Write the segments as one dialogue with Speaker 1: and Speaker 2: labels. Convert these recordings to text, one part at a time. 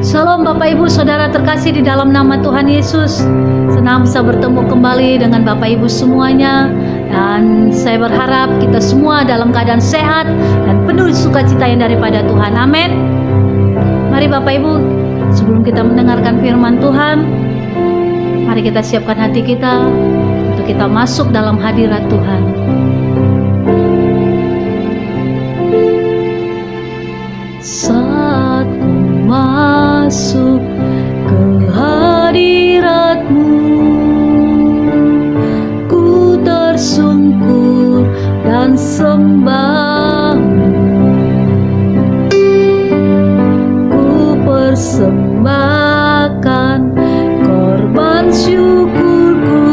Speaker 1: Shalom Bapak Ibu Saudara terkasih di dalam nama Tuhan Yesus. Senang bisa bertemu kembali dengan Bapak Ibu semuanya. Dan saya berharap kita semua dalam keadaan sehat dan penuh sukacita yang daripada Tuhan. Amin. Mari Bapak Ibu, sebelum kita mendengarkan firman Tuhan, mari kita siapkan hati kita untuk kita masuk dalam hadirat Tuhan. Saat ku masuk ke hadirat-Mu, ku tersungkur dan sembah-Mu. Ku persembahkan korban syukurku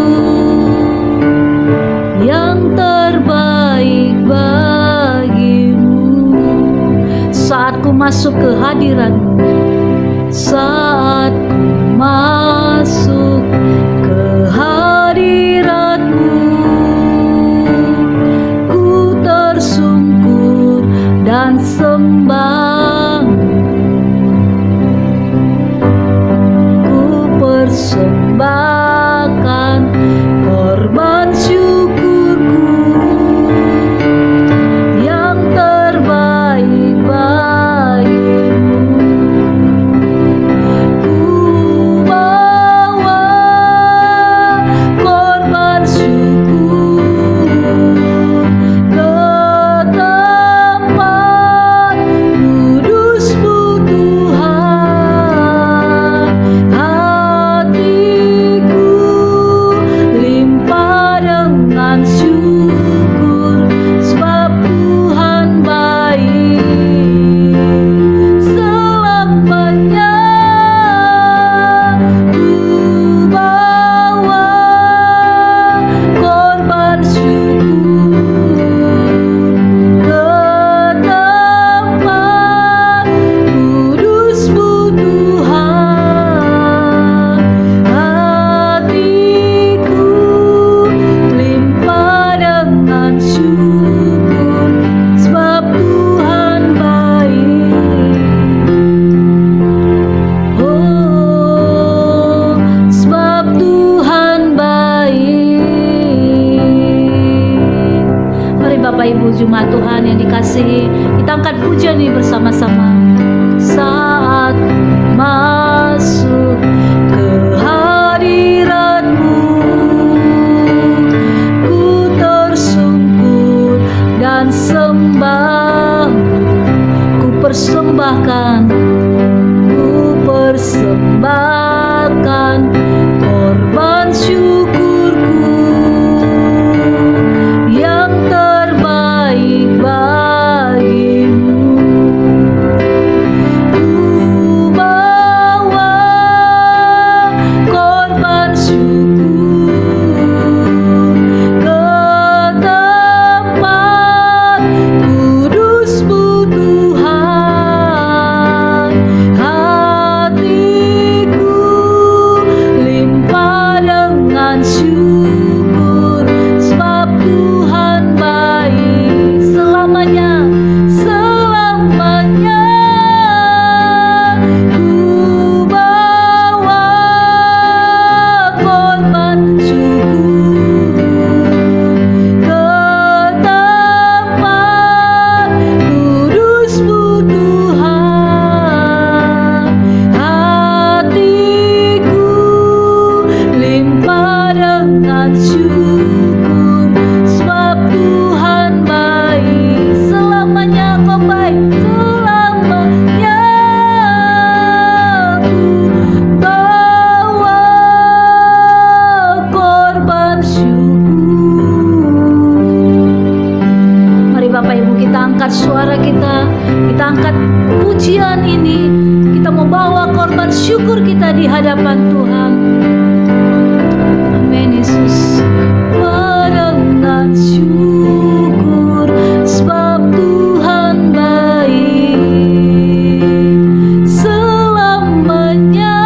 Speaker 1: yang terbaik bagimu. Saat ku masuk ke hadirat-Mu, saat ku masuk ke hadirat-Mu, ku tersungkur dan sembah-Mu. Ku persembahkan korban syukurku yang terbaik bagimu. Ku bawa korban syukur ke tempat kudus-Mu Tuhan. Hatiku limpah dengan syukur, sebab Tuhan baik selamanya. Ku bawa korban syukur ke tempat kudus-Mu Tuhan. Hatiku limpah dengan syukur, sebab Tuhan baik. Oh, sebab Tuhan baik. Mari Bapak Ibu jemaat Tuhan yang dikasihi, kita angkat pujian ini bersama-sama. Saat masuk ke hadirat-Mu, ku tersungkur dan sembah-Mu. Ku persembahkan korban syukurku yang terbaik bagimu. Ku bawa korban syukur ke tempat kudus-Mu Tuhan. Hatiku limpah dengan syukur, sebab Tuhan baik selamanya. Selamanya ku bawa korban syukur ke tempat kudus-Mu Tuhan. Hatiku limpah dengan syukur, sebab Tuhan baik selamanya. Kau baik selamanya. Ku bawa korban syukur. Mari Bapak Ibu kita angkat suara kita angkat pujian ini. Kita mau bawa korban syukur kita di hadapan Tuhan. Amin Yesus. Dengan syukur, sebab Tuhan baik selamanya.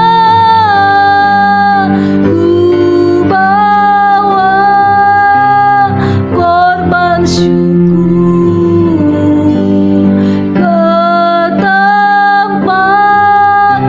Speaker 1: Ku bawa korban syukur ke tempat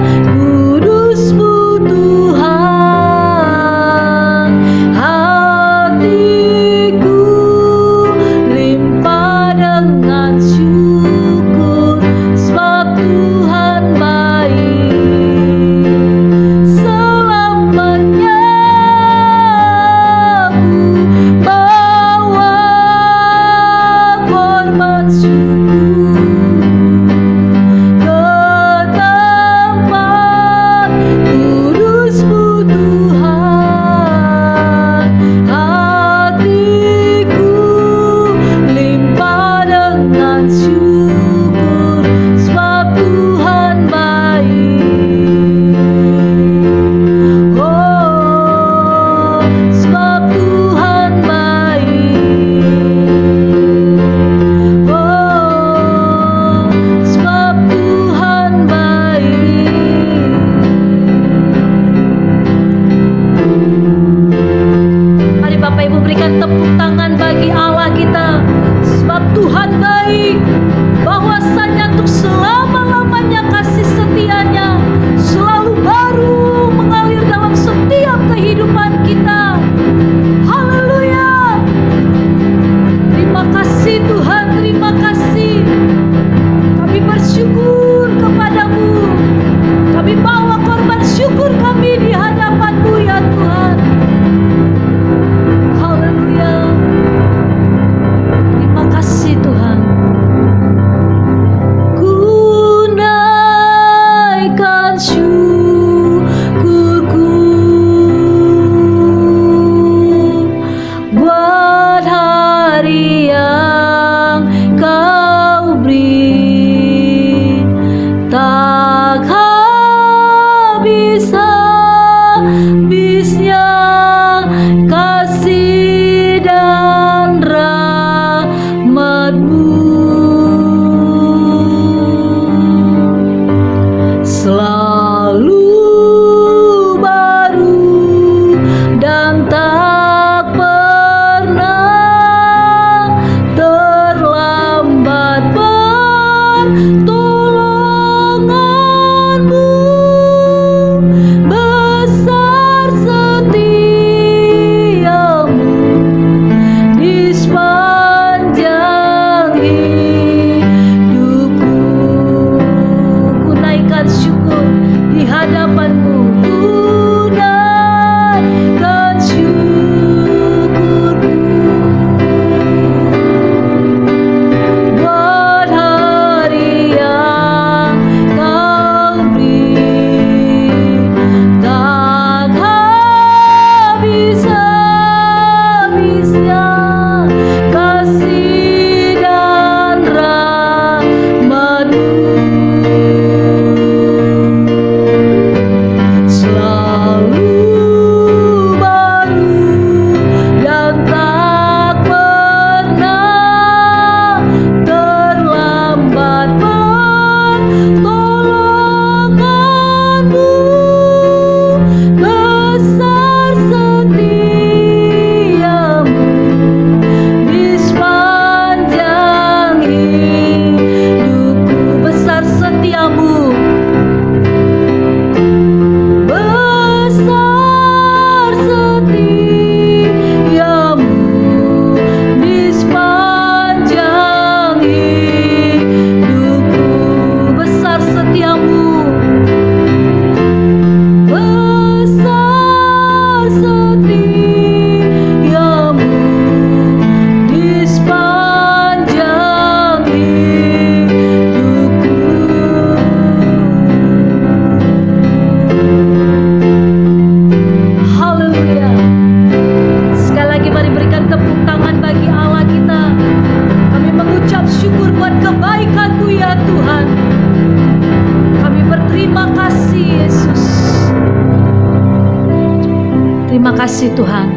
Speaker 1: kasih Tuhan.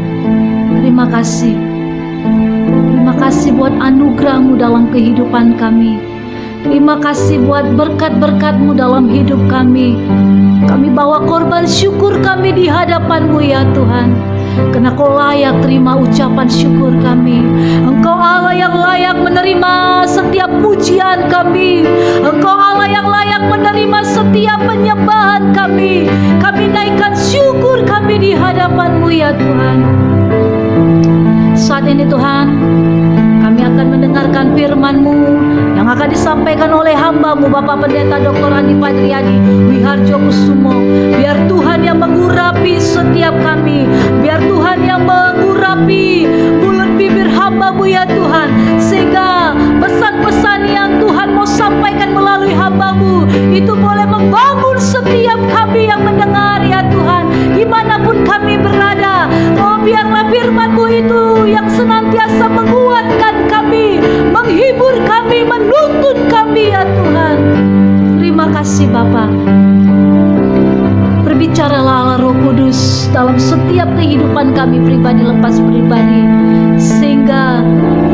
Speaker 1: Terima kasih. Terima kasih buat anugerah-Mu dalam kehidupan kami. Terima kasih buat berkat-berkat-Mu dalam hidup kami. Kami bawa korban syukur kami di hadapan-Mu ya Tuhan. Karena Kau layak terima ucapan syukur kami. Engkau Allah yang layak menerima setiap pujian kami. Engkau Allah yang layak menerima setiap penyembahan kami. Kami naikkan syukur kami di hadapan-Mu ya Tuhan. Saat ini Tuhan, kami akan mendengarkan firman-Mu yang akan disampaikan oleh hamba-Mu Bapak Pendeta Dr. Andi Padriadi Wiharjo Kusumo. Biar Tuhan yang mengurapi setiap kami. Biar Tuhan yang mengurapi mulut bibir hamba-Mu ya Tuhan. Sehingga pesan-pesan yang Tuhan mau sampaikan melalui hamba-Mu itu boleh membangun setiap kami yang mendengar ya Tuhan. Dimanapun kami berada. Oh biarlah firman-Mu itu yang senantiasa menguatkan kami, menghibur kami, menuntun kami ya Tuhan. Terima kasih Bapa. Berbicaralah Allah Roh Kudus dalam setiap kehidupan kami pribadi lepas pribadi, sehingga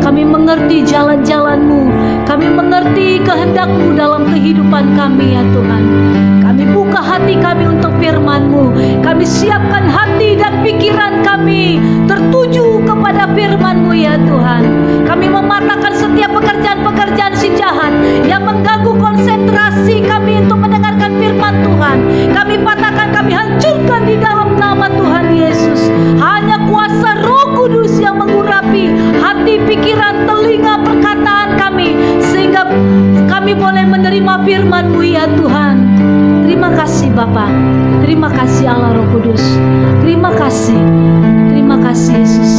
Speaker 1: kami mengerti jalan-jalan-Mu, kami mengerti kehendak-Mu dalam kehidupan kami ya Tuhan. Kami buka hati kami untuk firman-Mu. Kami siapkan hati dan pikiran kami tertuju kepada firman-Mu ya Tuhan. Kami mematahkan setiap pekerjaan-pekerjaan si jahat yang mengganggu konsentrasi kami untuk mendengarkan firman Tuhan. Kami patahkan, kami hancurkan di dalam nama Tuhan Yesus. Hanya kuasa Roh Kudus yang mengurapi hati, pikiran, telinga, perkataan kami, sehingga kami boleh menerima firman-Mu ya Tuhan. Terima kasih Bapa. Terima kasih Allah Roh Kudus. Terima kasih. Terima kasih Yesus.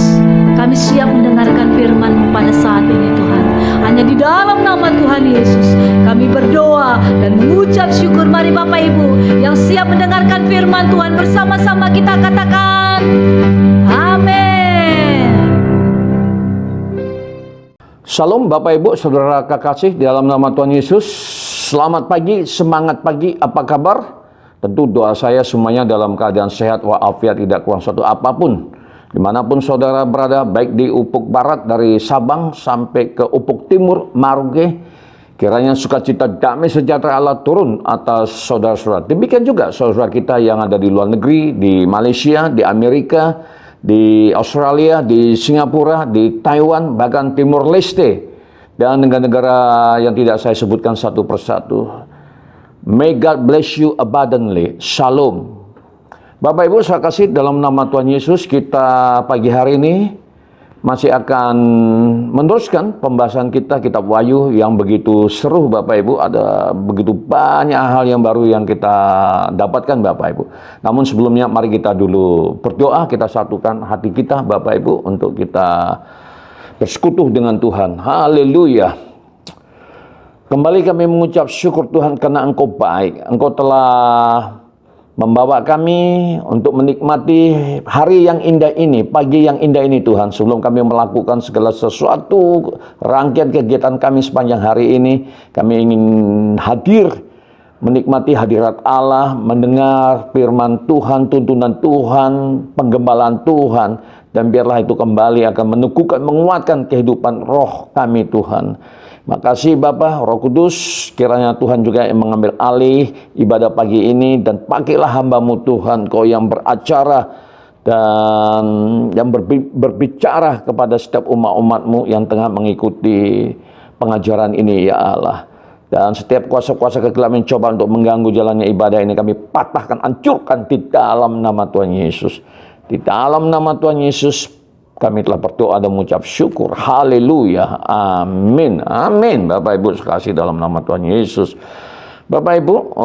Speaker 1: Kami siap mendengarkan firman-Mu pada saat ini Tuhan. Hanya di dalam nama Tuhan Yesus kami berdoa dan mengucap syukur. Mari Bapak Ibu yang siap mendengarkan firman Tuhan, bersama-sama kita katakan amin.
Speaker 2: Shalom Bapak Ibu, Saudara kekasih di dalam nama Tuhan Yesus. Selamat pagi, semangat pagi, apa kabar? Tentu doa saya semuanya dalam keadaan sehat walafiat, tidak kurang suatu apapun. Dimanapun saudara berada, baik di ufuk barat dari Sabang sampai ke ufuk timur Maroke, kiranya sukacita damai sejahtera Allah turun atas saudara-saudara. Demikian juga saudara kita yang ada di luar negeri, di Malaysia, di Amerika, di Australia, di Singapura, di Taiwan, bahkan Timur Leste, dan negara-negara yang tidak saya sebutkan satu persatu. May God bless you abundantly. Shalom. Bapak Ibu saya kasih dalam nama Tuhan Yesus, kita pagi hari ini masih akan meneruskan pembahasan kita kitab Wahyu yang begitu seru Bapak Ibu. Ada begitu banyak hal yang baru yang kita dapatkan Bapak Ibu. Namun sebelumnya mari kita dulu berdoa, kita satukan hati kita Bapak Ibu untuk kita bersekutu dengan Tuhan. Haleluya. Kembali kami mengucap syukur Tuhan karena Engkau baik. Engkau telah membawa kami untuk menikmati hari yang indah ini, pagi yang indah ini Tuhan. Sebelum kami melakukan segala sesuatu, rangkaian kegiatan kami sepanjang hari ini, kami ingin hadir, menikmati hadirat Allah, mendengar firman Tuhan, tuntunan Tuhan, penggembalaan Tuhan. Dan biarlah itu kembali akan meneguhkan, menguatkan kehidupan roh kami Tuhan. Makasih Bapa, Roh Kudus, kiranya Tuhan juga yang mengambil alih ibadah pagi ini. Dan pakailah hamba-Mu Tuhan, Kau yang beracara dan yang berbicara kepada setiap umat-umat-Mu yang tengah mengikuti pengajaran ini ya Allah. Dan setiap kuasa-kuasa kegelapan mencoba untuk mengganggu jalannya ibadah ini, kami patahkan, hancurkan di dalam nama Tuhan Yesus. Di dalam nama Tuhan Yesus kami telah berdoa dan mengucap syukur. Haleluya. Amin. Amin. Bapak Ibu sekasih dalam nama Tuhan Yesus. Bapak Ibu,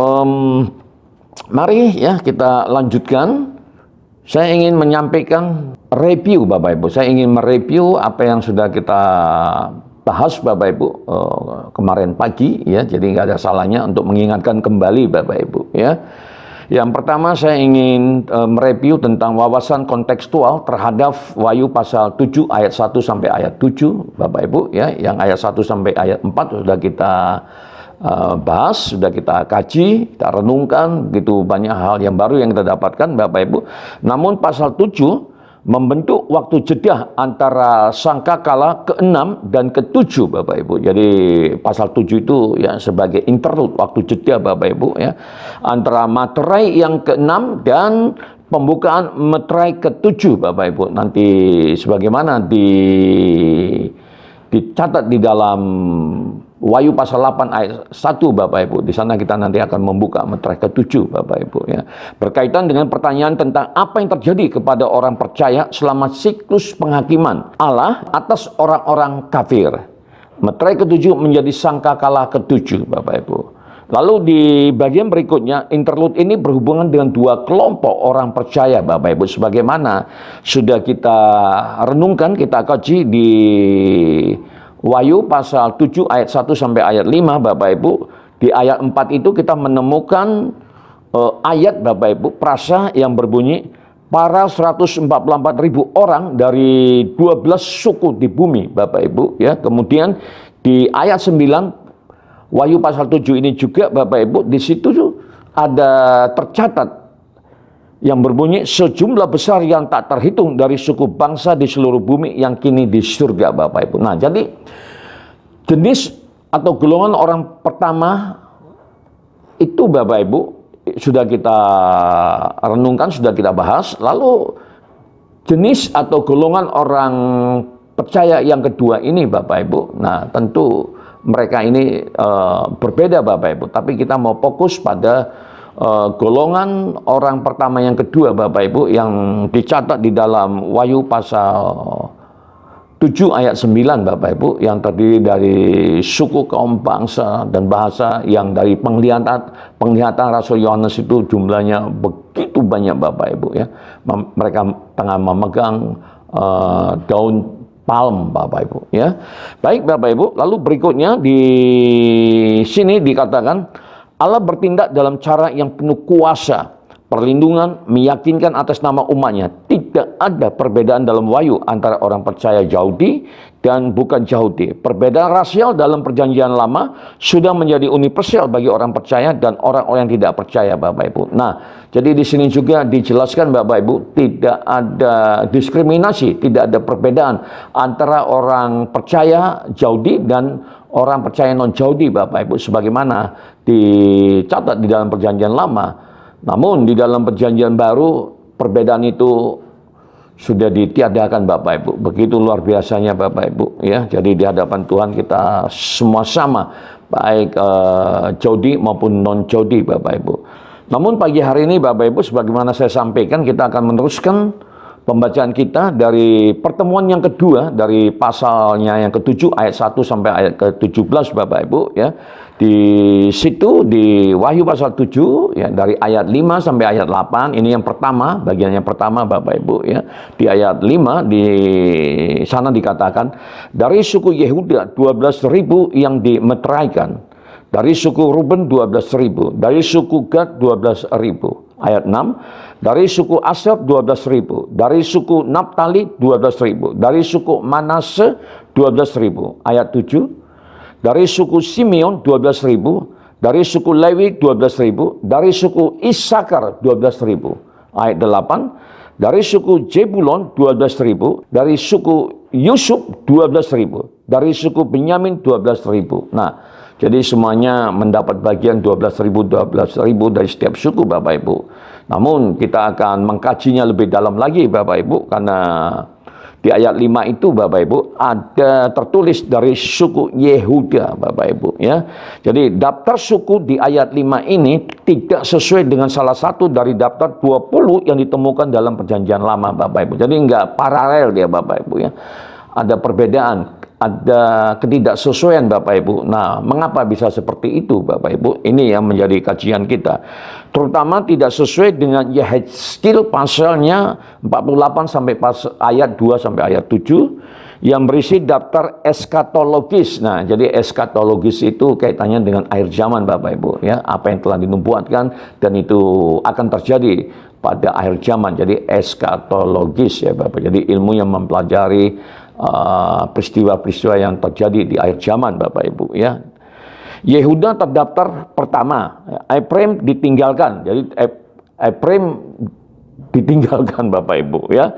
Speaker 2: mari ya kita lanjutkan. Saya ingin menyampaikan review Bapak Ibu. Saya ingin mereview apa yang sudah kita bahas Bapak Ibu kemarin pagi ya. Jadi nggak ada salahnya untuk mengingatkan kembali Bapak Ibu ya. Yang pertama saya ingin mereview tentang wawasan kontekstual terhadap Wahyu pasal 7 ayat 1 sampai ayat 7 Bapak Ibu ya. Yang ayat 1 sampai ayat 4 sudah kita bahas, sudah kita kaji, kita renungkan, begitu banyak hal yang baru yang kita dapatkan Bapak Ibu. Namun pasal 7 membentuk waktu jeda antara sangkakala ke-6 dan ke-7 Bapak Ibu. Jadi pasal 7 itu ya sebagai interlude, waktu jeda Bapak Ibu ya, antara materai yang ke-6 dan pembukaan materai ke-7 Bapak Ibu. Nanti sebagaimana dicatat di dalam Wahyu pasal 8 ayat 1 Bapak Ibu. Di sana kita nanti akan membuka materai ke-7 Bapak Ibu ya. Berkaitan dengan pertanyaan tentang apa yang terjadi kepada orang percaya selama siklus penghakiman Allah atas orang-orang kafir. Materai ke-7 menjadi sangkakala ke-7 Bapak Ibu. Lalu di bagian berikutnya, interlude ini berhubungan dengan dua kelompok orang percaya Bapak Ibu. Sebagaimana sudah kita renungkan, kita kaji di Wahyu pasal 7 ayat 1 sampai ayat 5 Bapak Ibu. Di ayat 4 itu kita menemukan ayat Bapak Ibu, prasa yang berbunyi, para 144.000 orang dari 12 suku di bumi Bapak Ibu ya. Kemudian di ayat 9 Wahyu pasal 7 ini juga Bapak Ibu, di situ ada tercatat yang berbunyi, sejumlah besar yang tak terhitung dari suku bangsa di seluruh bumi yang kini di surga Bapak Ibu. Nah, jadi jenis atau golongan orang pertama itu Bapak Ibu sudah kita renungkan, sudah kita bahas. Lalu jenis atau golongan orang percaya yang kedua ini Bapak Ibu, nah tentu mereka ini berbeda Bapak Ibu, tapi kita mau fokus pada golongan orang pertama yang kedua Bapak Ibu yang dicatat di dalam Wahyu pasal 7 ayat 9 Bapak Ibu, yang terdiri dari suku, kaum, bangsa dan bahasa, yang dari penglihatan Rasul Yohanes itu jumlahnya begitu banyak Bapak Ibu ya. Mereka tengah memegang daun palm Bapak Ibu ya. Baik Bapak Ibu, lalu berikutnya di sini dikatakan Allah bertindak dalam cara yang penuh kuasa, perlindungan, meyakinkan atas nama umatnya. Tidak ada perbedaan dalam wahyu antara orang percaya Yahudi dan bukan Yahudi. Perbedaan rasial dalam perjanjian lama sudah menjadi universal bagi orang percaya dan orang-orang yang tidak percaya Bapak Ibu. Nah, jadi di sini juga dijelaskan Bapak Ibu, tidak ada diskriminasi, tidak ada perbedaan antara orang percaya Yahudi dan orang percaya non-Yahudi Bapak Ibu, sebagaimana dicatat di dalam perjanjian lama. Namun di dalam perjanjian baru perbedaan itu sudah ditiadakan Bapak Ibu. Begitu luar biasanya Bapak Ibu ya. Jadi di hadapan Tuhan kita semua sama, baik Yahudi maupun non-Yahudi Bapak Ibu. Namun pagi hari ini Bapak Ibu, sebagaimana saya sampaikan, kita akan meneruskan pembacaan kita dari pertemuan yang kedua, dari pasalnya yang ke-7 ayat 1 sampai ayat ke-17 Bapak Ibu ya. Di situ di Wahyu pasal 7 ya, dari ayat 5 sampai ayat 8, ini yang pertama, bagian yang pertama Bapak Ibu ya. Di ayat 5 di sana dikatakan, dari suku Yehuda 12.000 yang dimeteraikan, dari suku Ruben 12.000, dari suku Gad 12.000. Ayat 6, dari suku Aser 12.000, dari suku Naphtali 12.000, dari suku Manase 12.000. Ayat 7, dari suku Simeon 12.000, dari suku Lewi 12.000, dari suku Isakar 12.000. Ayat 8, dari suku Jebulon 12.000, dari suku Yusuf 12.000, dari suku Benyamin 12.000. Nah, jadi semuanya mendapat bagian 12.000 dari setiap suku Bapak Ibu. Namun kita akan mengkajinya lebih dalam lagi Bapak Ibu, karena di ayat 5 itu Bapak Ibu ada tertulis dari suku Yehuda Bapak Ibu ya. Jadi daftar suku di ayat 5 ini tidak sesuai dengan salah satu dari daftar 20 yang ditemukan dalam perjanjian lama Bapak Ibu. Jadi enggak paralel dia Bapak Ibu ya. Ada perbedaan, ada ketidaksesuaian Bapak Ibu. Nah, mengapa bisa seperti itu Bapak Ibu? Ini yang menjadi kajian kita. Terutama tidak sesuai dengan Yehezkiel pasalnya 48 sampai ayat 2 sampai ayat 7 yang berisi daftar eskatologis. Nah, jadi eskatologis itu kaitannya dengan akhir zaman Bapak Ibu ya, apa yang telah dinubuatkan dan itu akan terjadi pada akhir zaman. Jadi eskatologis ya Bapak. Jadi ilmu yang mempelajari peristiwa-peristiwa yang terjadi di akhir zaman Bapak Ibu ya. Yehuda terdaftar pertama, Efraim ditinggalkan. Jadi Efraim ditinggalkan Bapak Ibu ya.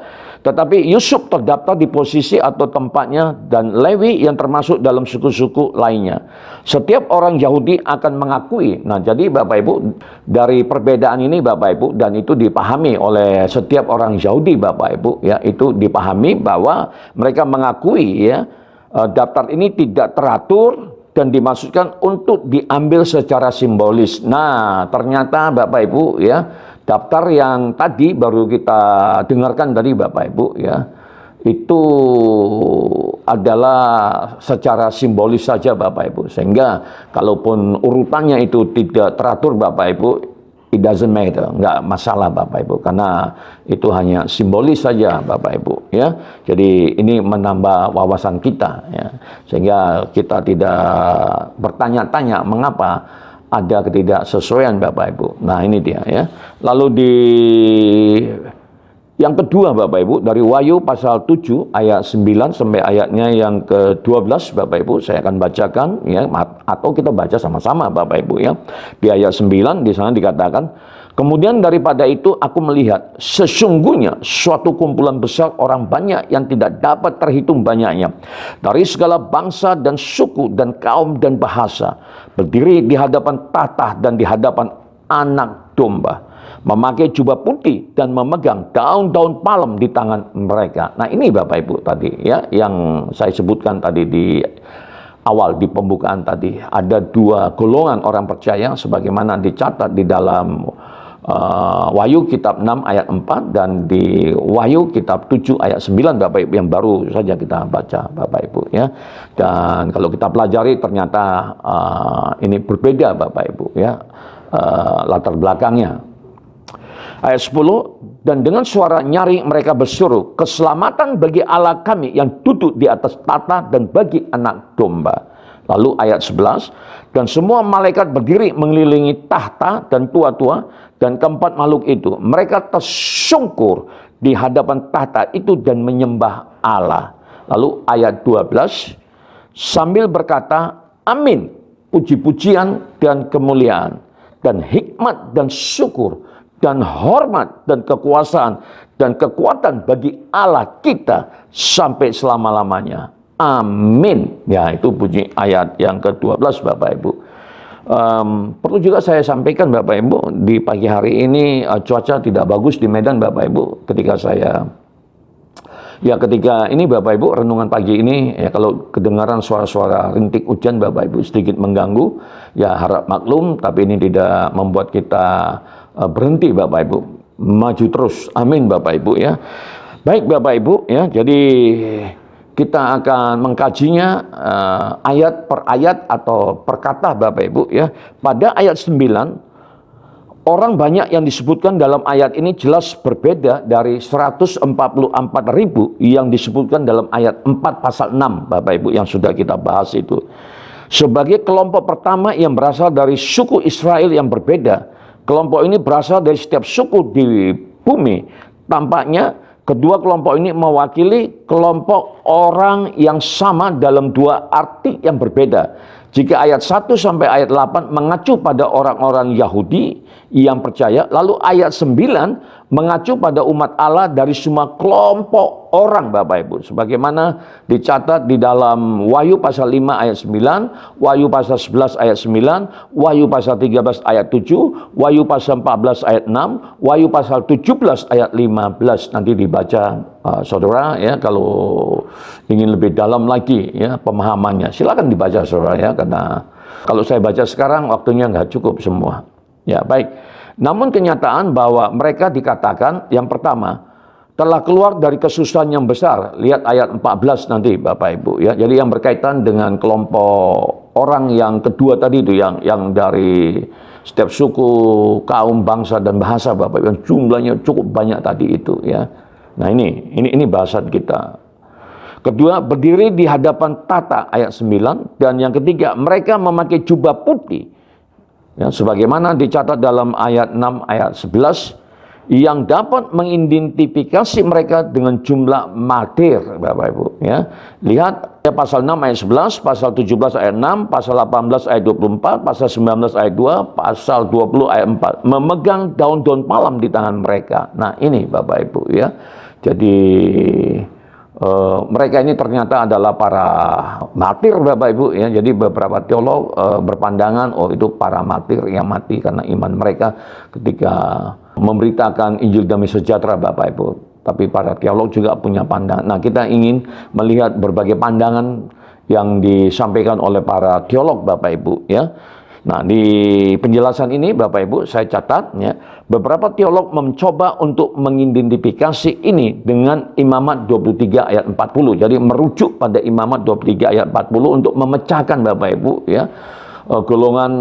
Speaker 2: Tetapi Yusuf terdaftar di posisi atau tempatnya dan Lewi yang termasuk dalam suku-suku lainnya. Setiap orang Yahudi akan mengakui. Nah, jadi Bapak Ibu, dari perbedaan ini Bapak Ibu, dan itu dipahami oleh setiap orang Yahudi Bapak Ibu ya, itu dipahami bahwa mereka mengakui ya, daftar ini tidak teratur dan dimaksudkan untuk diambil secara simbolis. Nah, ternyata Bapak Ibu ya, daftar yang tadi baru kita dengarkan tadi Bapak Ibu ya, itu adalah secara simbolis saja Bapak Ibu. Sehingga kalaupun urutannya itu tidak teratur Bapak Ibu, it doesn't matter, nggak masalah Bapak Ibu, karena itu hanya simbolis saja Bapak Ibu ya. Jadi ini menambah wawasan kita ya, sehingga kita tidak bertanya-tanya mengapa ada ketidaksesuaian Bapak Ibu. Nah, ini dia ya. Lalu di yang kedua Bapak Ibu, dari Wahyu pasal 7 ayat 9 sampai ayatnya yang ke-12 Bapak Ibu, saya akan bacakan ya, atau kita baca sama-sama Bapak Ibu ya. Di ayat 9 di sana dikatakan, kemudian daripada itu aku melihat sesungguhnya suatu kumpulan besar orang banyak yang tidak dapat terhitung banyaknya, dari segala bangsa dan suku dan kaum dan bahasa, berdiri di hadapan tahta dan di hadapan Anak Domba, memakai jubah putih dan memegang daun-daun palem di tangan mereka. Nah, ini Bapak Ibu tadi ya, yang saya sebutkan tadi di awal di pembukaan tadi, ada dua golongan orang percaya sebagaimana dicatat di dalam Wahyu kitab 6 ayat 4 dan di Wahyu kitab 7 ayat 9 Bapak Ibu, yang baru saja kita baca Bapak Ibu ya. Dan kalau kita pelajari ternyata ini berbeda Bapak Ibu ya, latar belakangnya. Ayat 10, dan dengan suara nyari mereka berseru, keselamatan bagi Allah kami yang duduk di atas tahta dan bagi Anak Domba. Lalu ayat 11, dan semua malaikat berdiri mengelilingi tahta dan tua-tua dan keempat makhluk itu. Mereka tersungkur di hadapan tahta itu dan menyembah Allah. Lalu ayat 12, sambil berkata, amin, puji-pujian dan kemuliaan dan hikmat dan syukur dan hormat dan kekuasaan dan kekuatan bagi Allah kita sampai selama-lamanya. Amin. Ya, itu bunyi ayat yang ke-12 Bapak Ibu. Perlu juga saya sampaikan Bapak Ibu, di pagi hari ini cuaca tidak bagus di Medan Bapak Ibu. Ketika ini Bapak Ibu, renungan pagi ini ya, kalau kedengaran suara-suara rintik hujan Bapak Ibu sedikit mengganggu, ya harap maklum, tapi ini tidak membuat kita berhenti Bapak Ibu, maju terus. Amin Bapak Ibu ya. Baik Bapak Ibu ya, jadi kita akan mengkajinya ayat per ayat atau per kata Bapak Ibu ya. Pada ayat 9, orang banyak yang disebutkan dalam ayat ini jelas berbeda dari 144.000 yang disebutkan dalam ayat 4 pasal 6 Bapak Ibu yang sudah kita bahas itu. Sebagai kelompok pertama yang berasal dari suku Israel yang berbeda, kelompok ini berasal dari setiap suku di bumi. Tampaknya kedua kelompok ini mewakili kelompok orang yang sama dalam dua arti yang berbeda. Jika ayat 1 sampai ayat 8 mengacu pada orang-orang Yahudi yang percaya, lalu ayat 9 mengacu pada umat Allah dari semua kelompok orang Bapak Ibu. Sebagaimana dicatat di dalam Wahyu pasal 5 ayat 9, Wahyu pasal 11 ayat 9, Wahyu pasal 13 ayat 7, Wahyu pasal 14 ayat 6, Wahyu pasal 17 ayat 15. Nanti dibaca saudara ya, kalau ingin lebih dalam lagi ya pemahamannya, silakan dibaca saudara ya, karena kalau saya baca sekarang waktunya nggak cukup semua. Ya baik, namun kenyataan bahwa mereka dikatakan yang pertama telah keluar dari kesusahan yang besar. Lihat ayat 14 nanti Bapak Ibu ya. Jadi yang berkaitan dengan kelompok orang yang kedua tadi itu, yang dari setiap suku, kaum, bangsa dan bahasa Bapak Ibu, yang jumlahnya cukup banyak tadi itu ya. Nah ini bahasan kita. Kedua, berdiri di hadapan tahta ayat 9, dan yang ketiga mereka memakai jubah putih. Ya, sebagaimana dicatat dalam ayat 6 ayat 11, yang dapat mengidentifikasi mereka dengan jumlah martir, Bapak Ibu ya. Lihat ya, pasal 6 ayat 11, pasal 17 ayat 6, pasal 18 ayat 24, pasal 19 ayat 2, pasal 20 ayat 4, memegang daun-daun palem di tangan mereka. Nah, ini Bapak Ibu ya. Jadi mereka ini ternyata adalah para martir, Bapak Ibu ya. Jadi beberapa teolog berpandangan itu para martir yang mati karena iman mereka ketika memberitakan Injil damai sejahtera, Bapak Ibu. Tapi para teolog juga punya pandangan. Nah, kita ingin melihat berbagai pandangan yang disampaikan oleh para teolog, Bapak Ibu ya. Nah, di penjelasan ini Bapak Ibu saya catat ya, beberapa teolog mencoba untuk mengidentifikasi ini dengan Imamat 23 ayat 40. Jadi merujuk pada Imamat 23 ayat 40 untuk memecahkan Bapak Ibu ya, golongan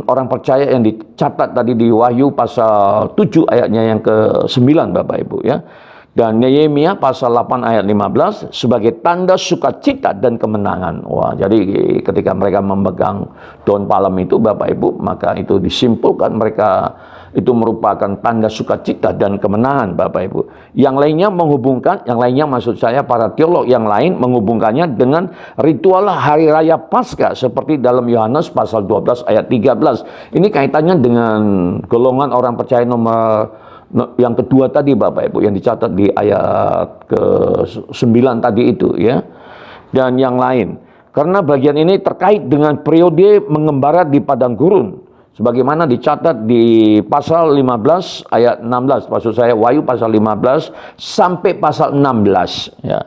Speaker 2: orang percaya yang dicatat tadi di Wahyu pasal 7 ayatnya yang ke-9 Bapak Ibu ya. Dan Nehemia pasal 8 ayat 15 sebagai tanda sukacita dan kemenangan. Wah, jadi ketika mereka memegang daun palem itu Bapak Ibu, maka itu disimpulkan mereka itu merupakan tanda sukacita dan kemenangan Bapak Ibu. Yang lainnya menghubungkan, yang lainnya maksud saya para teolog yang lain menghubungkannya dengan ritual hari raya Paskah seperti dalam Yohanes pasal 12 ayat 13. Ini kaitannya dengan golongan orang percaya nomor yang kedua tadi Bapak Ibu, yang dicatat di ayat ke-9 tadi itu ya, dan yang lain. Karena bagian ini terkait dengan periode mengembara di padang gurun, sebagaimana dicatat di pasal 15 ayat 16, maksud saya Wahyu pasal 15 sampai pasal 16 ya.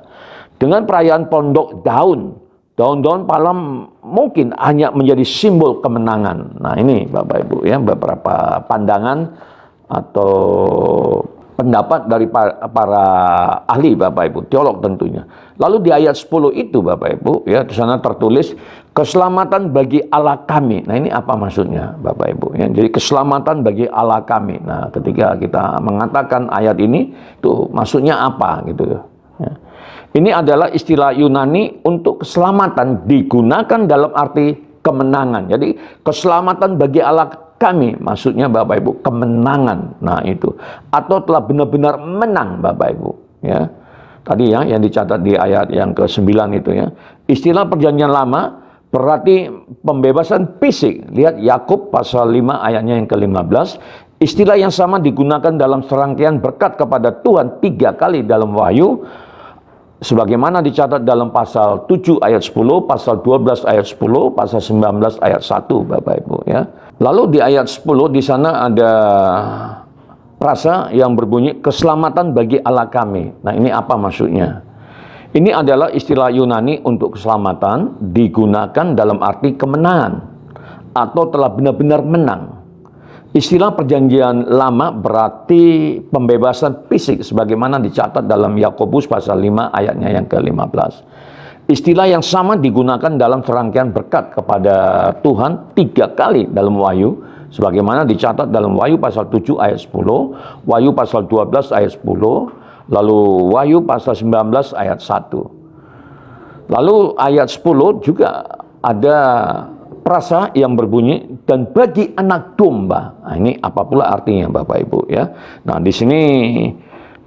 Speaker 2: Dengan perayaan pondok daun-daun palem mungkin hanya menjadi simbol kemenangan. Nah, ini Bapak Ibu ya, beberapa pandangan atau pendapat dari para ahli Bapak Ibu, teolog tentunya. Lalu di ayat 10 itu Bapak Ibu ya, di sana tertulis keselamatan bagi Allah kami. Nah, ini apa maksudnya Bapak Ibu ya? Jadi keselamatan bagi Allah kami. Nah, ketika kita mengatakan ayat ini itu maksudnya apa gitu ya. Ini adalah istilah Yunani untuk keselamatan, digunakan dalam arti kemenangan. Jadi keselamatan bagi Allah kami, maksudnya Bapak Ibu kemenangan. Nah, itu atau telah benar-benar menang Bapak Ibu ya. Tadi ya yang dicatat di ayat yang ke-9 itu ya. Istilah perjanjian lama berarti pembebasan fisik. Lihat Yakub pasal 5 ayatnya yang ke-15. Istilah yang sama digunakan dalam serangkaian berkat kepada Tuhan 3 kali dalam Wahyu, sebagaimana dicatat dalam pasal 7 ayat 10, pasal 12 ayat 10, pasal 19 ayat 1 Bapak Ibu ya. Lalu di ayat 10 di sana ada frasa yang berbunyi keselamatan bagi Allah kami. Nah, ini apa maksudnya? Ini adalah istilah Yunani untuk keselamatan, digunakan dalam arti kemenangan atau telah benar-benar menang. Istilah perjanjian lama berarti pembebasan fisik sebagaimana dicatat dalam Yakobus pasal 5 ayatnya yang ke-15. Istilah yang sama digunakan dalam serangkaian berkat kepada Tuhan 3 kali dalam Wahyu, sebagaimana dicatat dalam Wahyu pasal 7 ayat 10, Wahyu pasal 12 ayat 10, lalu Wahyu pasal 19 ayat 1. Lalu ayat 10 juga ada frasa yang berbunyi dan bagi anak domba. Nah, ini apa pula artinya Bapak Ibu ya. Nah, di sini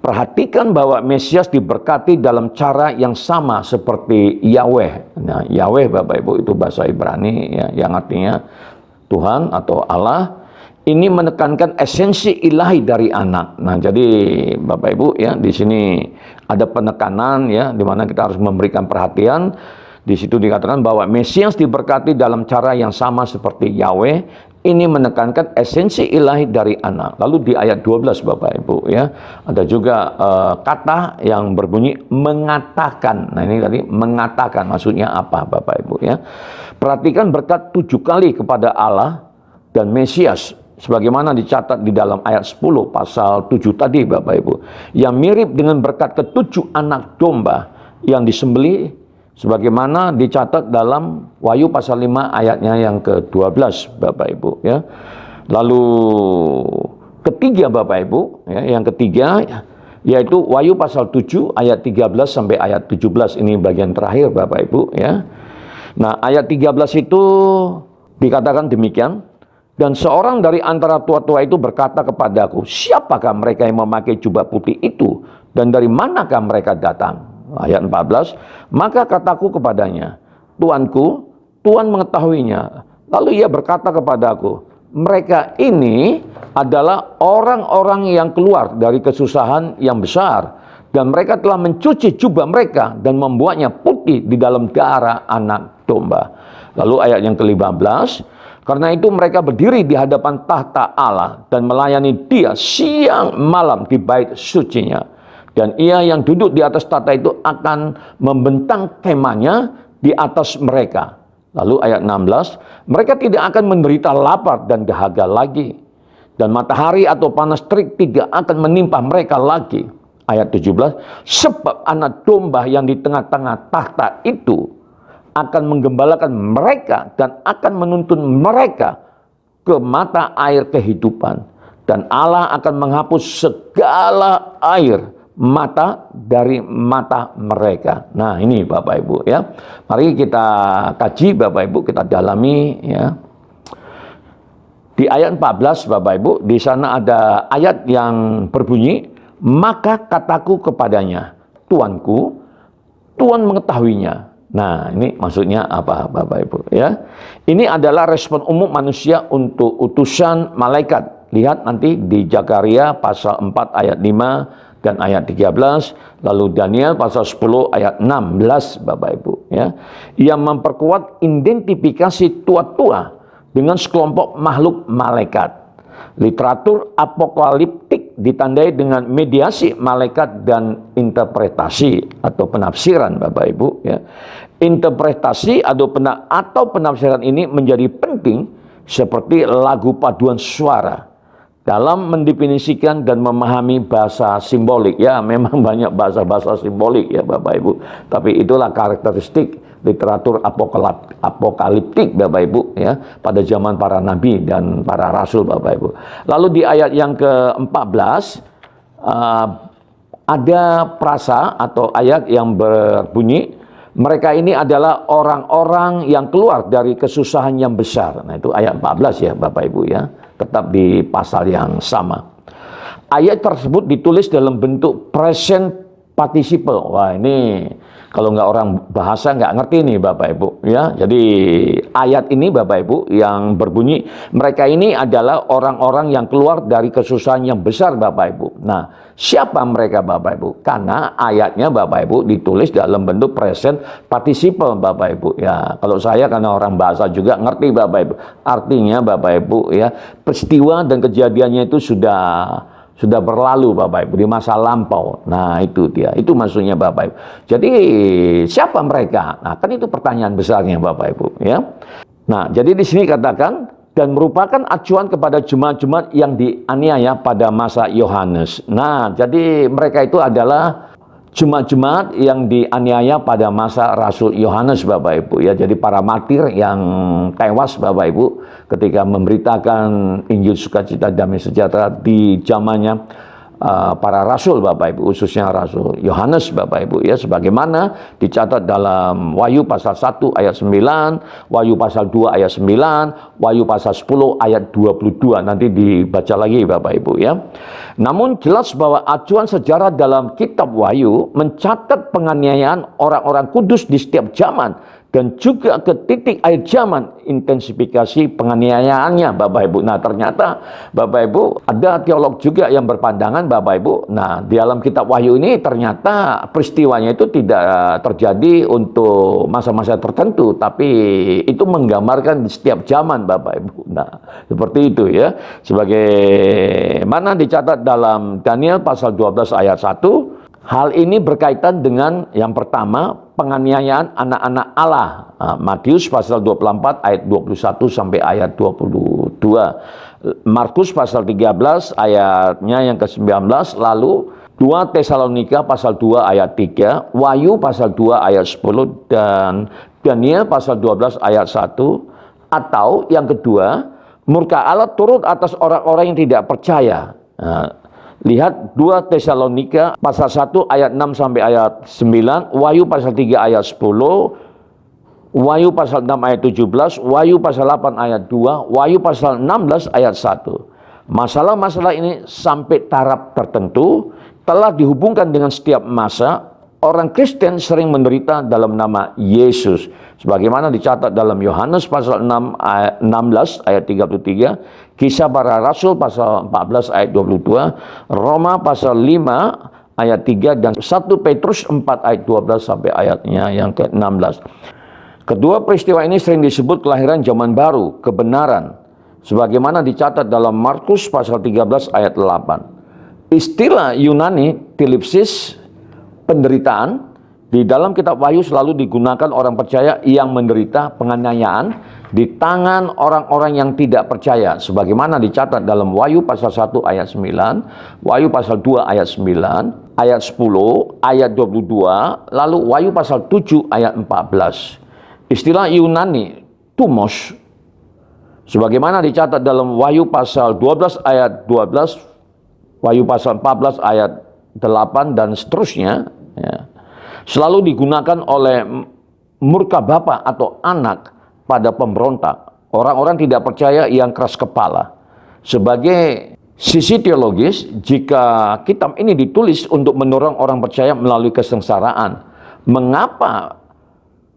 Speaker 2: perhatikan bahwa Mesias diberkati dalam cara yang sama seperti Yahweh. Nah, Yahweh Bapak Ibu itu bahasa Ibrani ya, yang artinya Tuhan atau Allah. Ini menekankan esensi ilahi dari anak. Nah, jadi Bapak Ibu ya, di sini ada penekanan ya, di mana kita harus memberikan perhatian. Di situ dikatakan bahwa Mesias diberkati dalam cara yang sama seperti Yahweh. Ini menekankan esensi ilahi dari anak. Lalu di ayat 12 Bapak Ibu ya, ada juga kata yang berbunyi mengatakan. Nah, ini tadi mengatakan maksudnya apa Bapak Ibu ya. Perhatikan berkat 7 kali kepada Allah dan Mesias sebagaimana dicatat di dalam ayat 10 pasal 7 tadi Bapak Ibu. Yang mirip dengan berkat ke-7 anak domba yang disembelih sebagaimana dicatat dalam Wahyu pasal 5 ayatnya yang ke-12 Bapak Ibu ya. Lalu ketiga Bapak Ibu ya, yang ketiga yaitu Wahyu pasal 7 ayat 13 sampai ayat 17. Ini bagian terakhir Bapak Ibu ya. Nah, ayat 13 itu dikatakan demikian, Dan seorang dari antara tua-tua itu berkata kepadaku, siapakah mereka yang memakai jubah putih itu? Dan dari manakah mereka datang? Ayat 14, maka kataku kepadanya, Tuanku, Tuhan mengetahuinya. Lalu ia berkata kepadaku, mereka ini adalah orang-orang yang keluar dari kesusahan yang besar. Dan mereka telah mencuci jubah mereka dan membuatnya putih di dalam darah anak domba. Lalu ayat yang ke-15, karena itu mereka berdiri di hadapan tahta Allah dan melayani Dia siang malam di bait sucinya. Dan Ia yang duduk di atas tahta itu akan membentang kemahnya di atas mereka. Lalu ayat 16, mereka tidak akan menderita lapar dan dahaga lagi. Dan matahari atau panas terik tidak akan menimpa mereka lagi. Ayat 17, sebab anak domba yang di tengah-tengah tahta itu akan menggembalakan mereka dan akan menuntun mereka ke mata air kehidupan. Dan Allah akan menghapus segala air mata dari mata mereka. Nah ini Bapak Ibu ya. Mari kita kaji Bapak Ibu, kita dalami ya. Di ayat 14 Bapak Ibu, di sana ada ayat yang berbunyi, maka kataku kepadanya, Tuanku, Tuhan mengetahuinya. Nah, ini maksudnya apa Bapak Ibu ya? Ini adalah respon umum manusia untuk utusan malaikat. Lihat nanti di Zakaria pasal 4 ayat 5 dan ayat 13, lalu Daniel pasal 10 ayat 16 Bapak Ibu ya. Ia memperkuat identifikasi tua-tua dengan sekelompok makhluk malaikat. Literatur apokaliptik ditandai dengan mediasi malaikat dan interpretasi atau penafsiran Bapak Ibu ya. Interpretasi atau penafsiran ini menjadi penting seperti lagu paduan suara dalam mendefinisikan dan memahami bahasa simbolik ya. Memang banyak bahasa-bahasa simbolik ya Bapak Ibu, tapi itulah karakteristik literatur apokaliptik Bapak Ibu ya, pada zaman para nabi dan para rasul Bapak Ibu. Lalu di ayat yang ke-14 ada frasa atau ayat yang berbunyi, mereka ini adalah orang-orang yang keluar dari kesusahan yang besar. Nah itu ayat 14 ya Bapak Ibu ya, tetap di pasal yang sama. Ayat tersebut ditulis dalam bentuk present participle. Wah ini kalau nggak orang bahasa nggak ngerti nih Bapak Ibu ya. Jadi ayat ini Bapak Ibu yang berbunyi, mereka ini adalah orang-orang yang keluar dari kesusahan yang besar Bapak Ibu. Nah siapa mereka Bapak Ibu? Karena ayatnya Bapak Ibu ditulis dalam bentuk present participle Bapak Ibu ya. Kalau saya karena orang bahasa juga ngerti Bapak Ibu. Artinya Bapak Ibu ya, peristiwa dan kejadiannya itu sudah berlalu Bapak Ibu, di masa lampau. Nah itu dia, itu maksudnya Bapak Ibu. Jadi siapa mereka? Nah kan itu pertanyaan besarnya Bapak Ibu ya. Nah jadi di sini katakan, dan merupakan acuan kepada jemaat-jemaat yang dianiaya pada masa Yohanes. Nah jadi mereka itu adalah jemaat-jemaat yang dianiaya pada masa Rasul Yohanes Bapak Ibu ya. Jadi para martir yang tewas Bapak Ibu ketika memberitakan Injil sukacita damai sejahtera di zamannya para rasul Bapak Ibu, khususnya Rasul Yohanes Bapak Ibu ya, sebagaimana dicatat dalam Wahyu pasal 1 ayat 9, Wahyu pasal 2 ayat 9, Wahyu pasal 10 ayat 22, nanti dibaca lagi Bapak Ibu ya. Namun jelas bahwa acuan sejarah dalam kitab Wahyu mencatat penganiayaan orang-orang kudus di setiap zaman dan juga ke titik akhir zaman intensifikasi penganiayaannya Bapak Ibu. Nah ternyata Bapak Ibu ada teolog juga yang berpandangan Bapak Ibu, nah di dalam kitab Wahyu ini ternyata peristiwanya itu tidak terjadi untuk masa-masa tertentu, tapi itu menggambarkan di setiap zaman Bapak Ibu. Nah seperti itu ya, sebagai mana dicatat dalam Daniel pasal 12 ayat 1. Hal ini berkaitan dengan yang pertama, penganiayaan anak-anak Allah. Matius pasal 24 ayat 21 sampai ayat 22. Markus pasal 13 ayatnya yang ke-19, lalu 2 Tesalonika pasal 2 ayat 3, Wahyu pasal 2 ayat 10 dan Daniel pasal 12 ayat 1. Atau yang kedua, murka Allah turun atas orang-orang yang tidak percaya. Lihat 2 Tesalonika pasal 1 ayat 6 sampai ayat 9, Wahyu pasal 3 ayat 10, Wahyu pasal 6 ayat 17, Wahyu pasal 8 ayat 2, Wahyu pasal 16 ayat 1. Masalah-masalah ini sampai taraf tertentu telah dihubungkan dengan setiap masa. Orang Kristen sering menderita dalam nama Yesus. Sebagaimana dicatat dalam Yohanes pasal 6 ayat 16 ayat 33, Kisah Para Rasul pasal 14 ayat 22, Roma pasal 5 ayat 3, dan 1 Petrus 4 ayat 12 sampai ayatnya yang ke-16. Kedua peristiwa ini sering disebut kelahiran zaman baru, kebenaran. Sebagaimana dicatat dalam Markus pasal 13 ayat 8. Istilah Yunani tilipsis, penderitaan, di dalam kitab Wahyu selalu digunakan orang percaya yang menderita penganiayaan di tangan orang-orang yang tidak percaya. Sebagaimana dicatat dalam Wahyu pasal 1 ayat 9, Wahyu pasal 2 ayat 9, ayat 10, ayat 22, lalu Wahyu pasal 7 ayat 14. Istilah Yunani tumos, sebagaimana dicatat dalam Wahyu pasal 12 ayat 12, Wahyu pasal 14 ayat 8 dan seterusnya, ya, selalu digunakan oleh murka bapa atau anak pada pemberontak, orang-orang tidak percaya yang keras kepala. Sebagai sisi teologis, jika kitab ini ditulis untuk mendorong orang percaya melalui kesengsaraan, mengapa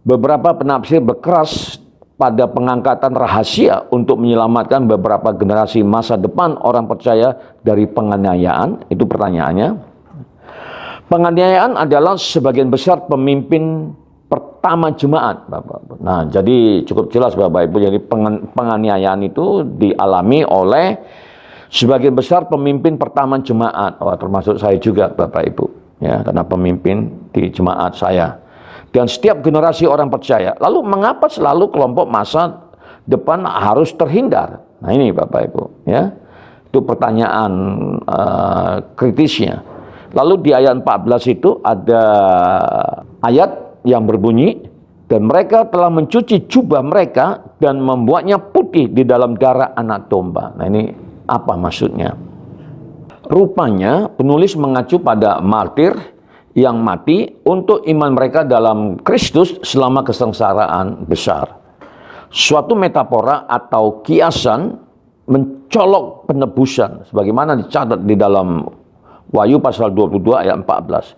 Speaker 2: beberapa penafsir berkeras pada pengangkatan rahasia untuk menyelamatkan beberapa generasi masa depan orang percaya dari penganiayaan? Itu pertanyaannya. Penganiayaan adalah sebagian besar pemimpin pertama jemaat, Bapak. Nah, jadi cukup jelas Bapak Ibu, jadi penganiayaan itu dialami oleh sebagian besar pemimpin pertama jemaat. Termasuk saya juga Bapak Ibu, ya, karena pemimpin di jemaat saya. Dan setiap generasi orang percaya. Lalu mengapa selalu kelompok masa depan harus terhindar? Nah, ini Bapak Ibu, ya. Itu pertanyaan kritisnya. Lalu di ayat 14 itu ada ayat yang berbunyi, dan mereka telah mencuci jubah mereka dan membuatnya putih di dalam darah anak domba. Nah, ini apa maksudnya? Rupanya penulis mengacu pada martir yang mati untuk iman mereka dalam Kristus selama kesengsaraan besar. Suatu metafora atau kiasan mencolok penebusan, sebagaimana dicatat di dalam Wahyu pasal 22 ayat 14.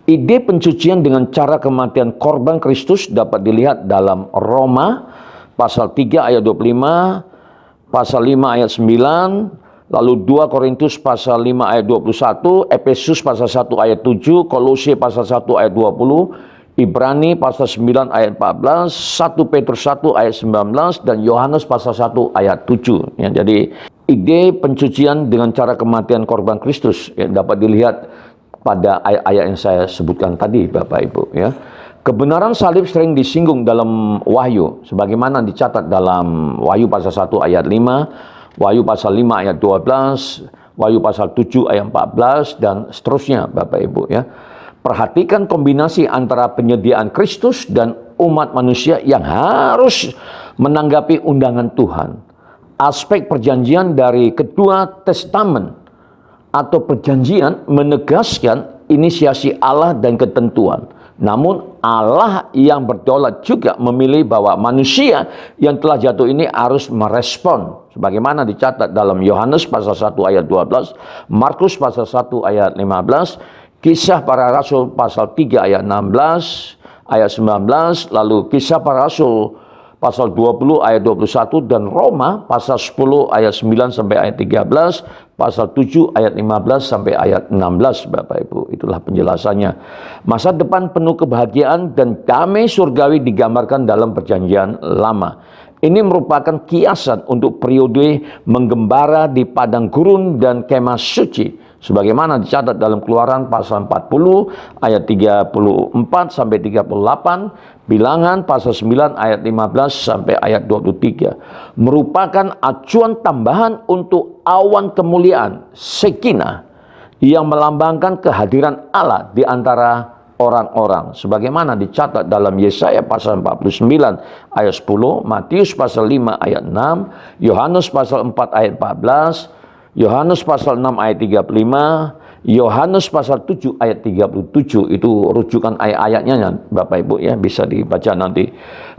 Speaker 2: Ide pencucian dengan cara kematian korban Kristus dapat dilihat dalam Roma pasal 3 ayat 25, pasal 5 ayat 9, lalu 2 Korintus pasal 5 ayat 21, Efesus pasal 1 ayat 7, Kolose pasal 1 ayat 20, Ibrani pasal 9 ayat 14, 1 Petrus 1 ayat 19, dan Yohanes pasal 1 ayat 7. Ya, jadi ide pencucian dengan cara kematian korban Kristus ya, dapat dilihat pada ayat-ayat yang saya sebutkan tadi Bapak Ibu, ya. Kebenaran salib sering disinggung dalam Wahyu, sebagaimana dicatat dalam Wahyu pasal 1 ayat 5, Wahyu pasal 5 ayat 12, Wahyu pasal 7 ayat 14, dan seterusnya Bapak Ibu, ya. Perhatikan kombinasi antara penyediaan Kristus dan umat manusia yang harus menanggapi undangan Tuhan. Aspek perjanjian dari kedua testamen atau perjanjian menegaskan inisiasi Allah dan ketentuan. Namun Allah yang berdaulat juga memilih bahwa manusia yang telah jatuh ini harus merespon. Sebagaimana dicatat dalam Yohanes pasal 1 ayat 12, Markus pasal 1 ayat 15, Kisah Para Rasul pasal 3 ayat 16, ayat 19, lalu Kisah Para Rasul pasal 20 ayat 21, dan Roma pasal 10 ayat 9 sampai ayat 13, pasal 7 ayat 15 sampai ayat 16 Bapak Ibu. Itulah penjelasannya. Masa depan penuh kebahagiaan dan damai surgawi digambarkan dalam perjanjian lama. Ini merupakan kiasan untuk periode menggembara di padang gurun dan kemah suci. Sebagaimana dicatat dalam Keluaran pasal 40 ayat 34 sampai 38, Bilangan pasal 9 ayat 15 sampai ayat 23. Merupakan acuan tambahan untuk awan kemuliaan, Shekinah, yang melambangkan kehadiran Allah di antara orang-orang. Sebagaimana dicatat dalam Yesaya pasal 49 ayat 10, Matius pasal 5 ayat 6, Yohanes pasal 4 ayat 14, Yohanes pasal 6 ayat 35, Yohanes pasal 7 ayat 37 itu rujukan ayat-ayatnya Bapak Ibu ya, bisa dibaca nanti.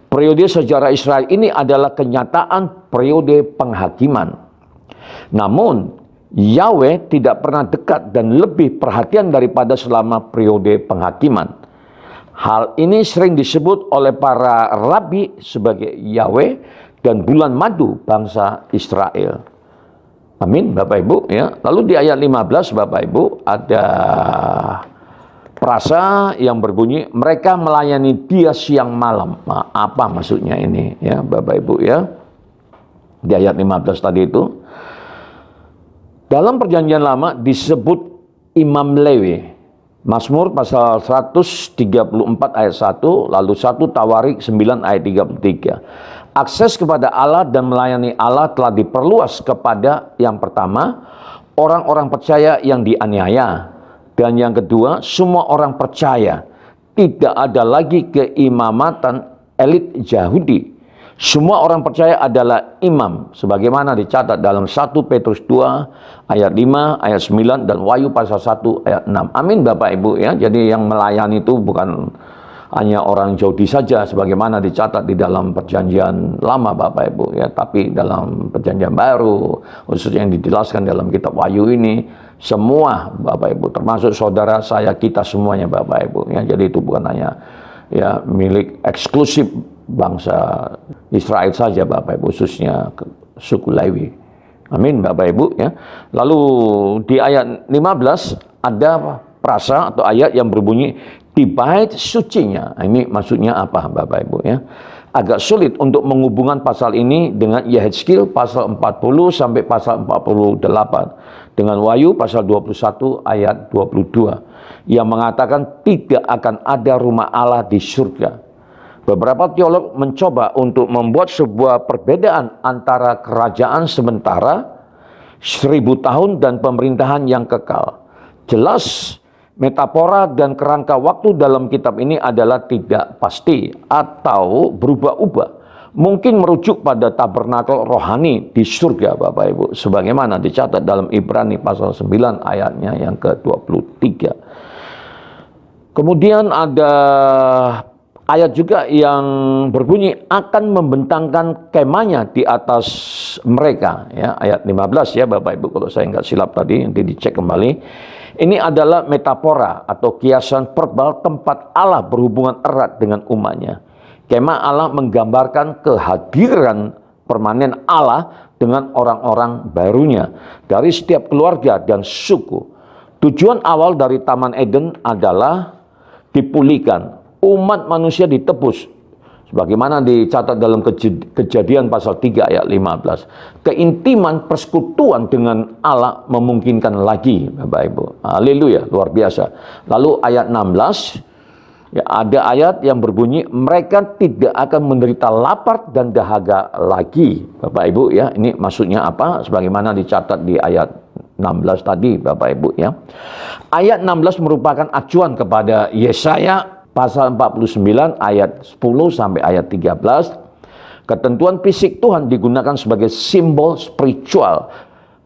Speaker 2: Periode sejarah Israel ini adalah kenyataan periode penghakiman. Namun Yahweh tidak pernah dekat dan lebih perhatian daripada selama periode penghakiman. Hal ini sering disebut oleh para rabi sebagai Yahweh dan bulan madu bangsa Israel. Amin, Bapak Ibu ya. Lalu di ayat 15 Bapak Ibu ada frasa yang berbunyi mereka melayani Dia siang malam. Nah, apa maksudnya ini ya Bapak Ibu ya? Di ayat 15 tadi itu dalam perjanjian lama disebut Imam Lewi. Mazmur pasal 134 ayat 1, lalu 1 Tawarik 9 ayat 33. Akses kepada Allah dan melayani Allah telah diperluas kepada yang pertama, orang-orang percaya yang dianiaya. Dan yang kedua, semua orang percaya. Tidak ada lagi keimamatan elit Yahudi. Semua orang percaya adalah imam, sebagaimana dicatat dalam 1 Petrus 2 ayat 5, ayat 9, dan Wahyu pasal 1 ayat 6. Amin Bapak Ibu ya. Jadi yang melayani itu bukan hanya orang Yahudi saja, sebagaimana dicatat di dalam perjanjian lama Bapak Ibu ya, tapi dalam perjanjian baru, khususnya yang dijelaskan dalam kitab Wahyu ini, semua Bapak Ibu, termasuk saudara saya, kita semuanya Bapak Ibu ya. Jadi itu bukan hanya ya milik eksklusif bangsa Israel saja Bapak Ibu, khususnya suku Lewi. Amin Bapak Ibu ya. Lalu di ayat 15 ada frasa atau ayat yang berbunyi di bait sucinya. Ini maksudnya apa Bapak Ibu ya? Agak sulit untuk menghubungkan pasal ini dengan Yehezkiel pasal 40 sampai pasal 48, dengan Wahyu pasal 21 ayat 22 yang mengatakan tidak akan ada rumah Allah di surga. Beberapa teolog mencoba untuk membuat sebuah perbedaan antara kerajaan sementara 1000 tahun dan pemerintahan yang kekal. Jelas metafora dan kerangka waktu dalam kitab ini adalah tidak pasti atau berubah-ubah. Mungkin merujuk pada tabernakel rohani di surga Bapak Ibu, sebagaimana dicatat dalam Ibrani pasal 9 ayatnya yang ke-23. Kemudian ada ayat juga yang berbunyi akan membentangkan kemahnya di atas mereka ya, ayat 15 ya Bapak Ibu, kalau saya nggak silap tadi, nanti dicek kembali. Ini adalah metafora atau kiasan verbal tempat Allah berhubungan erat dengan umatnya. Kemah Allah menggambarkan kehadiran permanen Allah dengan orang-orang barunya dari setiap keluarga dan suku. Tujuan awal dari Taman Eden adalah dipulihkan, umat manusia ditebus, sebagaimana dicatat dalam Kejadian pasal 3 ayat 15. Keintiman persekutuan dengan Allah memungkinkan lagi Bapak Ibu. Haleluya, luar biasa. Lalu ayat 16 ya, ada ayat yang berbunyi mereka tidak akan menderita lapar dan dahaga lagi Bapak Ibu ya. Ini maksudnya apa? Sebagaimana dicatat di ayat 16 tadi Bapak Ibu ya. Ayat 16 merupakan acuan kepada Yesaya pasal 49 ayat 10 sampai ayat 13. Ketentuan fisik Tuhan digunakan sebagai simbol spiritual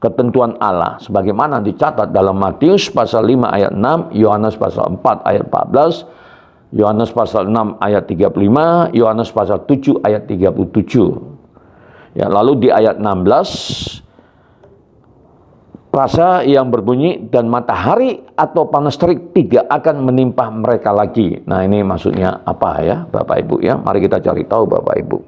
Speaker 2: ketentuan Allah, sebagaimana dicatat dalam Matius pasal 5 ayat 6, Yohanes pasal 4 ayat 14, Yohanes pasal 6 ayat 35, Yohanes pasal 7 ayat 37. Ya, lalu di ayat 16 frasa yang berbunyi dan matahari atau panas terik tidak akan menimpa mereka lagi. Nah, ini maksudnya apa ya Bapak Ibu ya? Mari kita cari tahu Bapak Ibu.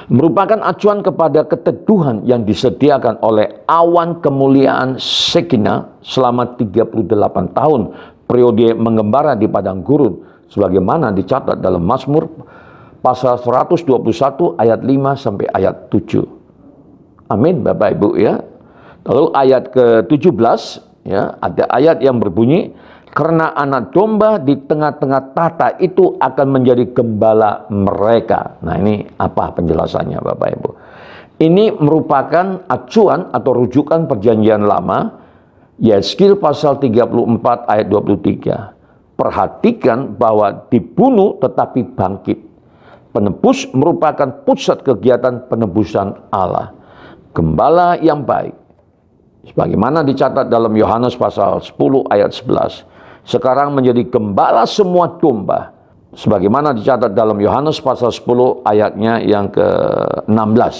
Speaker 2: Merupakan acuan kepada keteduhan yang disediakan oleh awan kemuliaan Shekinah selama 38 tahun periode mengembara di padang gurun, sebagaimana dicatat dalam Mazmur pasal 121 ayat 5 sampai ayat 7. Amin Bapak Ibu ya. Lalu ayat ke-17 ya, ada ayat yang berbunyi karena anak domba di tengah-tengah tahta itu akan menjadi gembala mereka. Nah, ini apa penjelasannya Bapak Ibu? Ini merupakan acuan atau rujukan perjanjian lama, Yehezkiel pasal 34 ayat 23. Perhatikan bahwa dibunuh tetapi bangkit. Penebus merupakan pusat kegiatan penebusan Allah. Gembala yang baik Sebagaimana dicatat dalam Yohanes pasal 10 ayat 11. Sekarang menjadi gembala semua domba. Sebagaimana dicatat dalam Yohanes pasal 10 ayatnya yang ke-16.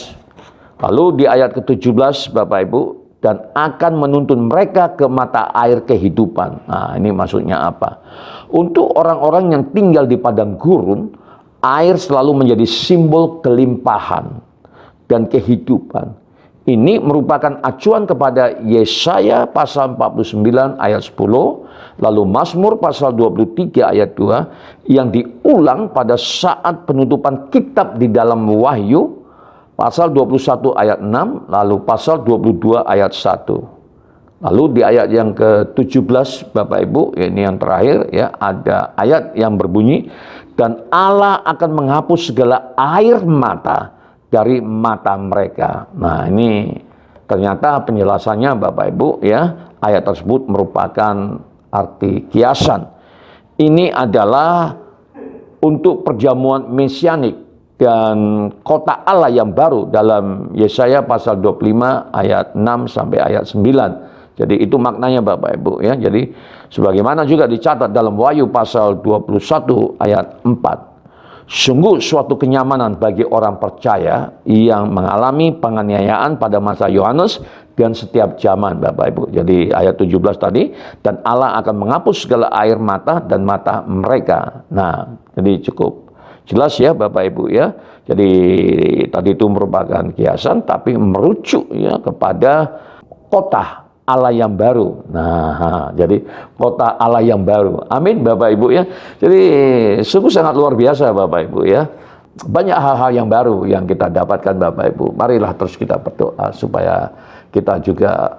Speaker 2: Lalu di ayat ke-17 Bapak Ibu, dan akan menuntun mereka ke mata air kehidupan. Nah, ini maksudnya apa? Untuk orang-orang yang tinggal di padang gurun, air selalu menjadi simbol kelimpahan dan kehidupan. Ini merupakan acuan kepada Yesaya pasal 49 ayat 10, lalu Mazmur pasal 23 ayat 2, yang diulang pada saat penutupan kitab di dalam Wahyu, pasal 21 ayat 6, lalu pasal 22 ayat 1. Lalu di ayat yang ke-17 Bapak Ibu, ini yang terakhir ya, ada ayat yang berbunyi, dan Allah akan menghapus segala air mata dari mata mereka. Nah, ini ternyata penjelasannya Bapak Ibu ya, ayat tersebut merupakan arti kiasan. Ini adalah untuk perjamuan mesianik dan kota Allah yang baru dalam Yesaya pasal 25 ayat 6 sampai ayat 9. Jadi itu maknanya Bapak Ibu ya. Jadi sebagaimana juga dicatat dalam Wahyu pasal 21 ayat 4. Sungguh suatu kenyamanan bagi orang percaya yang mengalami penganiayaan pada masa Yohanes dan setiap zaman Bapak Ibu. Jadi ayat 17 tadi, dan Allah akan menghapus segala air mata dan mata mereka. Nah, jadi cukup jelas ya Bapak Ibu ya. Jadi tadi itu merupakan kiasan tapi merujuk ya kepada kota Allah yang baru. Nah, jadi kota Allah yang baru. Amin Bapak Ibu ya. Jadi sungguh sangat luar biasa Bapak Ibu ya. Banyak hal-hal yang baru yang kita dapatkan Bapak Ibu. Marilah terus kita berdoa supaya kita juga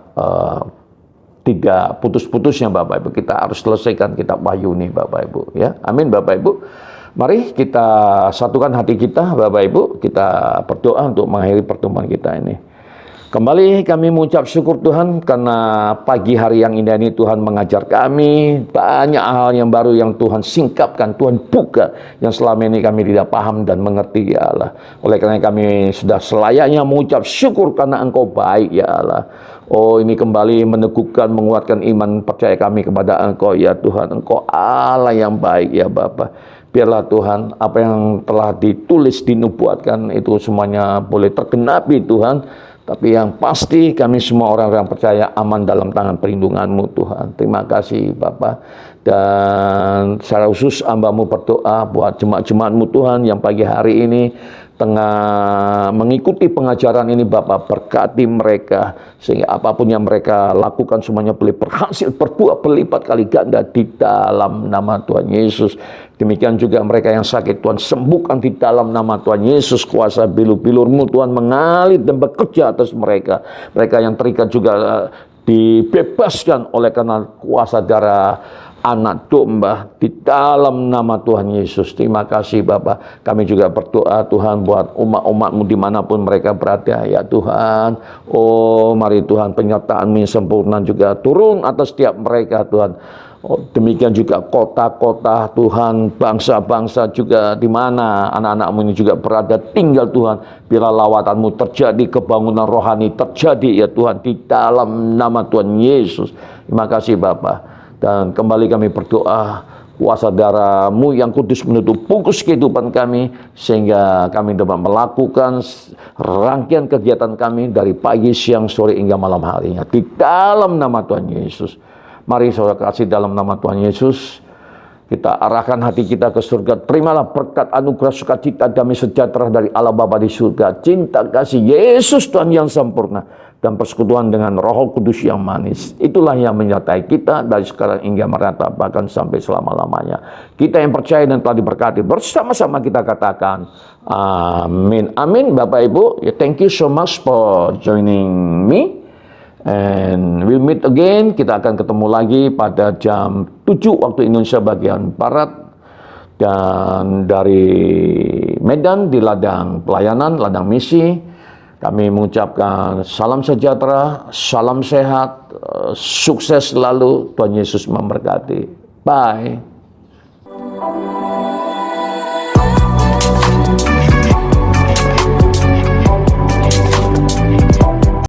Speaker 2: tidak putus-putusnya Bapak Ibu. Kita harus selesaikan kitab Wahyu ini Bapak Ibu ya. Amin Bapak Ibu. Mari kita satukan hati kita Bapak Ibu. Kita berdoa untuk mengakhiri pertemuan kita ini. Kembali kami mengucap syukur Tuhan karena pagi hari yang indah ini Tuhan mengajar kami banyak hal yang baru yang Tuhan singkapkan, Tuhan buka yang selama ini kami tidak paham dan mengerti ya Allah. Oleh karena kami sudah selayaknya mengucap syukur karena Engkau baik ya Allah. Oh, ini kembali meneguhkan, menguatkan iman percaya kami kepada Engkau ya Tuhan. Engkau Allah yang baik ya Bapa. Biarlah Tuhan apa yang telah ditulis, dinubuatkan itu semuanya boleh tergenapi Tuhan. Tapi yang pasti kami semua orang-orang percaya aman dalam tangan perlindungan-Mu Tuhan. Terima kasih Bapa. Dan secara khusus hamba-Mu berdoa buat jemaat-jemaat-Mu Tuhan yang pagi hari ini tengah mengikuti pengajaran ini Bapa, berkati mereka sehingga apapun yang mereka lakukan semuanya boleh berhasil berbuah berlipat kali ganda di dalam nama Tuhan Yesus. Demikian juga mereka yang sakit Tuhan sembuhkan di dalam nama Tuhan Yesus. Kuasa bilur-bilur-Mu Tuhan mengalir dan bekerja atas mereka. Mereka yang terikat juga dibebaskan oleh karena kuasa darah anak domba di dalam nama Tuhan Yesus. Terima kasih Bapa. Kami juga berdoa Tuhan buat umat-umat-Mu dimanapun mereka berada ya Tuhan. Oh mari Tuhan penyertaan-Mu yang sempurna juga turun atas setiap mereka Tuhan. Oh, demikian juga kota-kota Tuhan, bangsa-bangsa juga di mana anak-anak-Mu ini juga berada tinggal Tuhan. Bila lawatan-Mu terjadi, kebangunan rohani terjadi ya Tuhan di dalam nama Tuhan Yesus. Terima kasih Bapa. Dan kembali kami berdoa kuasa darah-Mu yang kudus menutup bungkus kehidupan kami sehingga kami dapat melakukan rangkaian kegiatan kami dari pagi, siang, sore hingga malam harinya di dalam nama Tuhan Yesus. Mari saudara kasih dalam nama Tuhan Yesus, kita arahkan hati kita ke surga. Terimalah berkat anugerah sukacita damai sejahtera dari Allah Bapa di surga, cinta kasih Yesus Tuhan yang sempurna, dan persekutuan dengan Roh Kudus yang manis. Itulah yang menyertai kita dari sekarang hingga merata bahkan sampai selama-lamanya. Kita yang percaya dan telah diberkati bersama-sama kita katakan amin. Amin Bapak Ibu. Thank you so much for joining me. And we'll meet again. Kita akan ketemu lagi pada jam 7 waktu Indonesia bagian Barat. Dan dari Medan di ladang pelayanan, ladang misi, kami mengucapkan salam sejahtera, salam sehat, sukses selalu. Tuhan Yesus memberkati. Bye.